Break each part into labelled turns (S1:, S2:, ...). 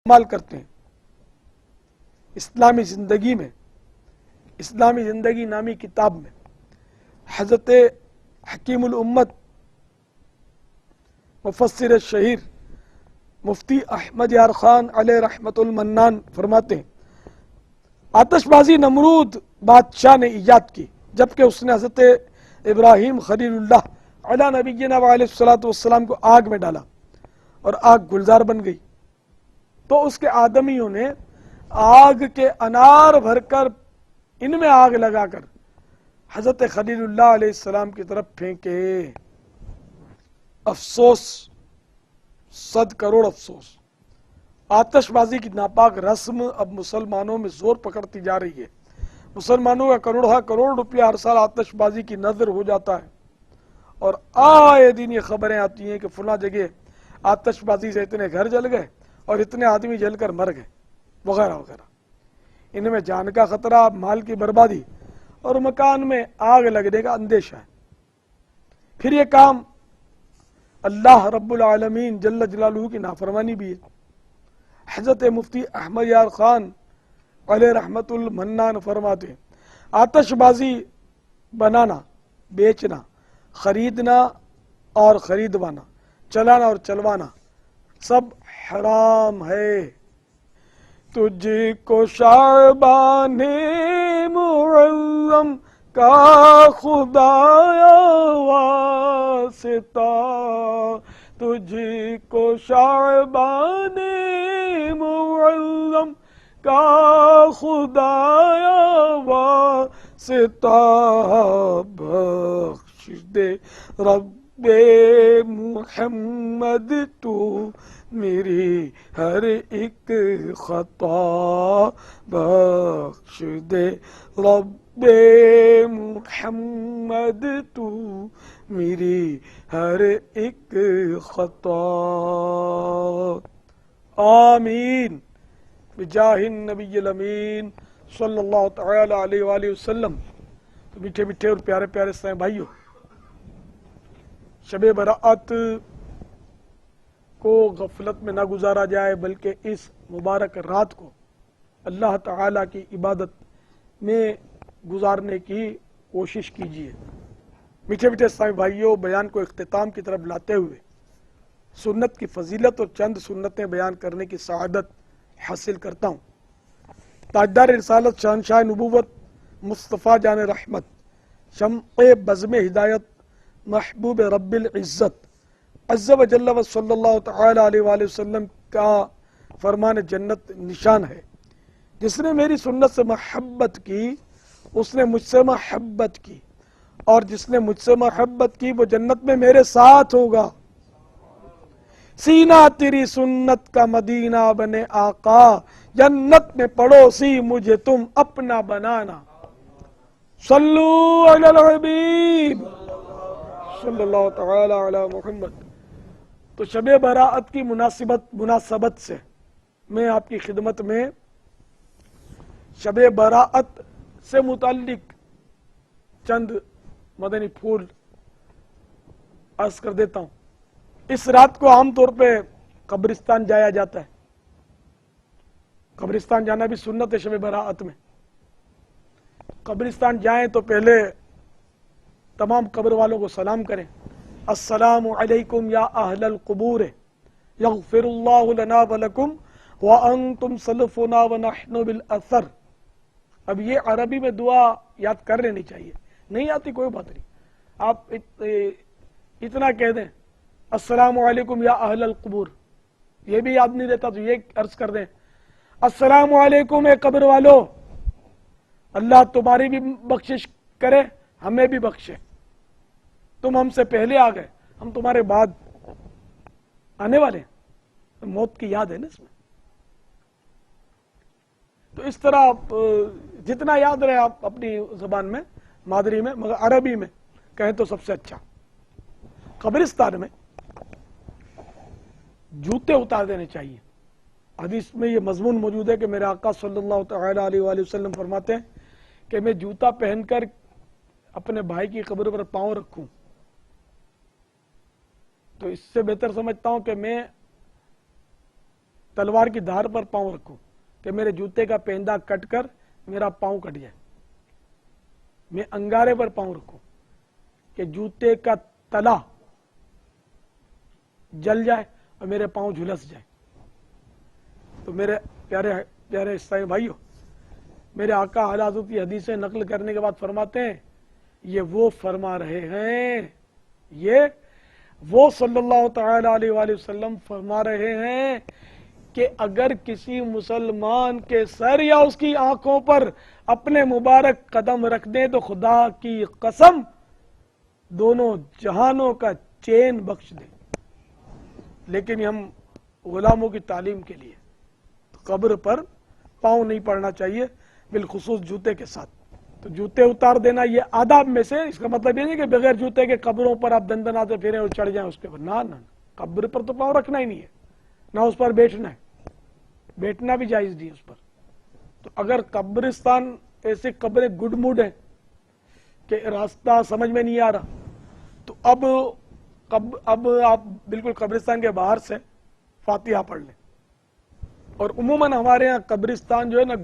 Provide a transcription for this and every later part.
S1: استعمال کرتے ہیں اسلامی زندگی میں، اسلامی زندگی نامی کتاب میں حضرت حکیم الامت مفسر الشہیر مفتی احمد یار خان علیہ رحمت المنان فرماتے ہیں آتش بازی نمرود بادشاہ نے ایجاد کی، جبکہ اس نے حضرت ابراہیم خلیل اللہ علیہ نبینا علیہ الصلوۃ والسلام کو آگ میں ڈالا اور آگ گلزار بن گئی، تو اس کے آدمیوں نے آگ کے انار بھر کر ان میں آگ لگا کر حضرت خلیل اللہ علیہ السلام کی طرف پھینکے۔ افسوس، 100 کروڑ افسوس، آتش بازی کی ناپاک رسم اب مسلمانوں میں زور پکڑتی جا رہی ہے۔ مسلمانوں کا کروڑ روپیہ ہر سال آتش بازی کی نظر ہو جاتا ہے، اور آئے دن یہ خبریں آتی ہیں کہ فلاں جگہ آتش بازی سے اتنے گھر جل گئے اور اتنے آدمی جل کر مر گئے وغیرہ وغیرہ۔ ان میں جان کا خطرہ، مال کی بربادی اور مکان میں آگ لگنے کا اندیشہ ہے۔ پھر یہ کام اللہ رب العالمین جل جلالہ کی نافرمانی بھی ہے۔ حضرت مفتی احمد یار خان علیہ رحمت المنان فرماتے ہیں آتش بازی بنانا، بیچنا، خریدنا اور خریدوانا، چلانا اور چلوانا سب حرام ہے۔ تجھ کو شعبان معظم کا خدایا واسطہ، تجھ کو شعبان معظم کا خدایا واسطہ، بخش دے رب محمد تو میری ہر ایک خطا، بخش دے رب محمد تو میری ہر ایک خطا، آمین بجاہ النبی الامین صلی اللہ تعالی علیہ وآلہ وسلم۔ تو میٹھے میٹھے اور پیارے پیارے اسلامی بھائیوں، شب برأت کو غفلت میں نہ گزارا جائے، بلکہ اس مبارک رات کو اللہ تعالیٰ کی عبادت میں گزارنے کی کوشش کیجیے۔ میٹھے میٹھے اسلامی بھائیوں، بیان کو اختتام کی طرف لاتے ہوئے سنت کی فضیلت اور چند سنتیں بیان کرنے کی سعادت حاصل کرتا ہوں۔ تاجدار رسالت، شہنشاہ نبوت، مصطفیٰ جان رحمت، شمع بزم ہدایت، محبوب رب العزت عز و جل و صلی اللہ تعالی علیہ وآلہ وسلم کا فرمان جنت نشان ہے، جس نے میری سنت سے محبت کی اس نے مجھ سے محبت کی، اور جس نے مجھ سے محبت کی وہ جنت میں میرے ساتھ ہوگا۔ سینہ تیری سنت کا مدینہ بنے آقا، جنت میں پڑوسی مجھے تم اپنا بنانا۔ صلو علی الحبیب صلی اللہ تعالی علی محمد۔ تو شب براءت کی مناسبت سے میں آپ کی خدمت میں شب براءت سے متعلق چند مدنی پھول عرض کر دیتا ہوں۔ اس رات کو عام طور پہ قبرستان جایا جاتا ہے۔ قبرستان جانا بھی سنت ہے شب براءت میں۔ قبرستان جائیں تو پہلے تمام قبر والوں کو سلام کریں، السلام علیکم یا اہل القبور یغفر اللہ لنا ولکم وانتم سلفنا ونحن بالاثر۔ اب یہ عربی میں دعا یاد کر لینی چاہیے، نہیں آتی کوئی بات نہیں، آپ اتنا کہہ دیں السلام علیکم یا اہل القبور، یہ بھی یاد نہیں رہتا تو یہ عرض کر دیں السلام علیکم اے قبر والو، اللہ تمہاری بھی بخشش کرے ہمیں بھی بخشے، تم ہم سے پہلے آ گئے، ہم تمہارے بعد آنے والے ہیں، موت کی یاد ہے نا اس میں۔ تو اس طرح آپ جتنا یاد رہے آپ اپنی زبان میں مادری میں، مگر عربی میں کہیں تو سب سے اچھا۔ قبرستان میں جوتے اتار دینے چاہیے۔ حدیث میں یہ مضمون موجود ہے کہ میرے آقا صلی اللہ تعالی علیہ وآلہ وسلم فرماتے ہیں کہ میں جوتا پہن کر اپنے بھائی کی قبر پر پاؤں رکھوں تو اس سے بہتر سمجھتا ہوں کہ میں تلوار کی دھار پر پاؤں رکھوں کہ میرے جوتے کا پیندا کٹ کر میرا پاؤں کٹ جائے. میں انگارے پر پاؤں رکھوں کہ جوتے کا تلا جل جائے اور میرے پاؤں جھلس جائے. تو میرے پیارے پیارے عیسائی بھائیو، میرے آقا اعلی حضرت کی حدیثیں نقل کرنے کے بعد فرماتے ہیں یہ وہ فرما رہے ہیں، یہ وہ صلی اللہ تعالی علیہ وآلہ وسلم فرما رہے ہیں کہ اگر کسی مسلمان کے سر یا اس کی آنکھوں پر اپنے مبارک قدم رکھ دیں تو خدا کی قسم دونوں جہانوں کا چین بخش دیں. لیکن ہم غلاموں کی تعلیم کے لیے قبر پر پاؤں نہیں پڑنا چاہیے، بالخصوص جوتے کے ساتھ. تو جوتے اتار دینا یہ آداب میں سے، اس کا مطلب یہ نہیں کہ بغیر جوتے کے قبروں پر آپ دندناتے پھریں اور چڑھ جائیں اس کے پر. نہ قبر پر تو پاؤں رکھنا ہی نہیں ہے، نہ اس پر بیٹھنا ہے، بیٹھنا بھی جائز نہیں اس پر. تو اگر قبرستان ایسے قبریں گڈ موڈ ہیں کہ راستہ سمجھ میں نہیں آ رہا، تو اب آپ بالکل قبرستان کے باہر سے فاتحہ پڑھ لیں. اور عموماً ہمارے ہاں قبرستان جو ہے نا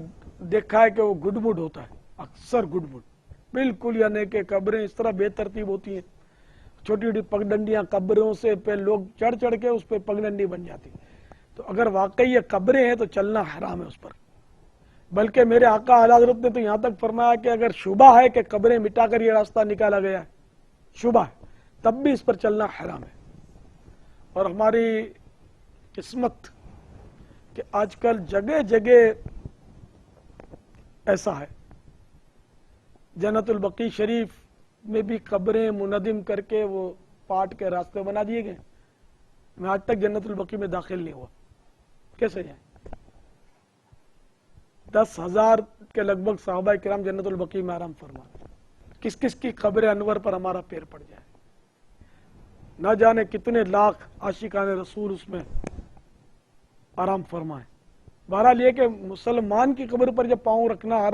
S1: دیکھا ہے کہ وہ گڈ موڈ ہوتا ہے، اکثر گڈ موڈ بالکل، یعنی کہ قبریں اس طرح بے ترتیب ہوتی ہیں، چھوٹی چھوٹی پگڈنڈیاں قبروں سے پہ لوگ چڑھ چڑھ کے اس پہ پگڈنڈی بن جاتی. تو اگر واقعی یہ قبریں ہیں تو چلنا حرام ہے اس پر. بلکہ میرے آقا اعلی حضرت نے تو یہاں تک فرمایا کہ اگر شبہ ہے کہ قبریں مٹا کر یہ راستہ نکالا گیا ہے، شبہ ہے، تب بھی اس پر چلنا حرام ہے. اور ہماری قسمت کہ آج کل جگہ جگہ ایسا ہے، جنت البقیع شریف میں بھی قبریں منہدم کر کے وہ پاٹ کے راستے بنا دیے گئے. میں آج تک جنت البقیع میں داخل نہیں ہوا، کیسے جائیں؟ 10,000 کے لگ بھگ صحابہ کرام جنت البقیع میں آرام فرما، کس کس کی قبر انور پر ہمارا پیر پڑ جائے. نہ جانے کتنے لاکھ عاشقان رسول اس میں آرام فرمائے. بہرحال یہ کہ مسلمان کی قبر پر جب پاؤں رکھنا حرام